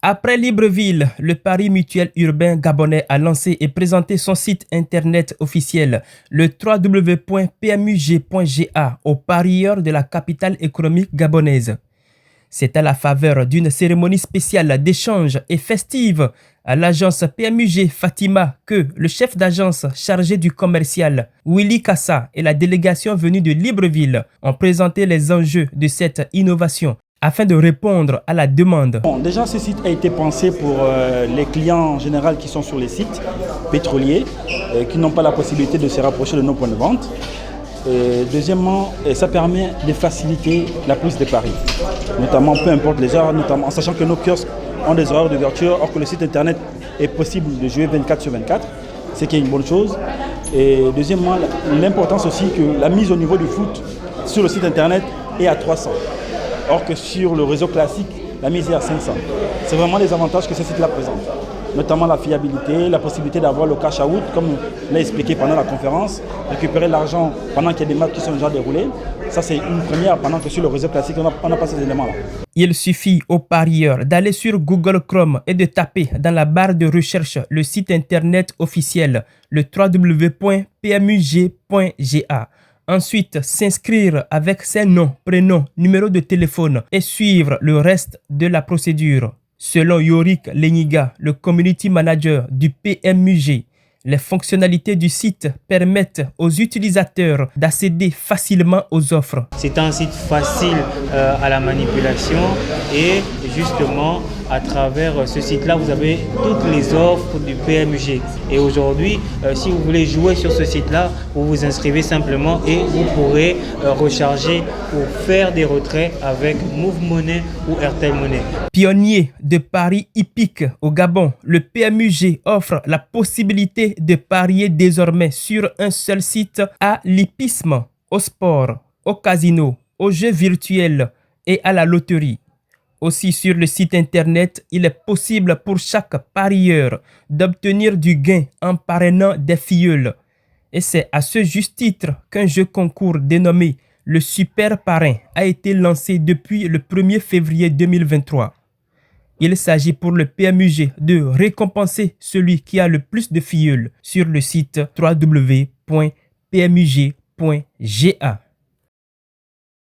Après Libreville, le Pari Mutuel Urbain Gabonais a lancé et présenté son site internet officiel, le www.pmug.ga, aux parieurs de la capitale économique gabonaise. C'est à la faveur d'une cérémonie spéciale d'échange et festive à l'agence PMUG Fatima que le chef d'agence chargé du commercial, Willy Kassa, et la délégation venue de Libreville ont présenté les enjeux de cette innovation afin de répondre à la demande. Bon, déjà, ce site a été pensé pour les clients en général qui sont sur les sites pétroliers, qui n'ont pas la possibilité de se rapprocher de nos points de vente. Deuxièmement, ça permet de faciliter la prise de paris, notamment peu importe les heures, notamment en sachant que nos kiosques ont des horaires d'ouverture, or que le site internet est possible de jouer 24/24, ce qui est une bonne chose. Et deuxièmement, l'importance aussi que la mise au niveau du foot sur le site internet est à 300. Or que sur le réseau classique, la mise est à 500. C'est vraiment les avantages que ce site-là présente. Notamment la fiabilité, la possibilité d'avoir le cash out, comme l'a expliqué pendant la conférence, récupérer l'argent pendant qu'il y a des matchs qui sont déjà déroulés. Ça, c'est une première, pendant que sur le réseau classique, on n'a pas ces éléments-là. Il suffit aux parieurs d'aller sur Google Chrome et de taper dans la barre de recherche le site internet officiel, le www.pmug.ga. Ensuite, s'inscrire avec ses noms, prénoms, numéro de téléphone et suivre le reste de la procédure. Selon Yorick Leniga, le community manager du PMUG, les fonctionnalités du site permettent aux utilisateurs d'accéder facilement aux offres. C'est un site facile à la manipulation et justement à travers ce site-là, vous avez toutes les offres du PMUG. Et aujourd'hui, si vous voulez jouer sur ce site-là, vous vous inscrivez simplement et vous pourrez recharger ou faire des retraits avec Move Money ou Airtel Money. Pionnier de paris hippiques au Gabon, le PMUG offre la possibilité de parier désormais sur un seul site à l'hippisme, au sport, au casino, aux jeux virtuels et à la loterie. Aussi sur le site internet, il est possible pour chaque parieur d'obtenir du gain en parrainant des filleuls. Et c'est à ce juste titre qu'un jeu concours dénommé le Super Parrain a été lancé depuis le 1er février 2023. Il s'agit pour le PMUG de récompenser celui qui a le plus de filleuls sur le site www.pmug.ga.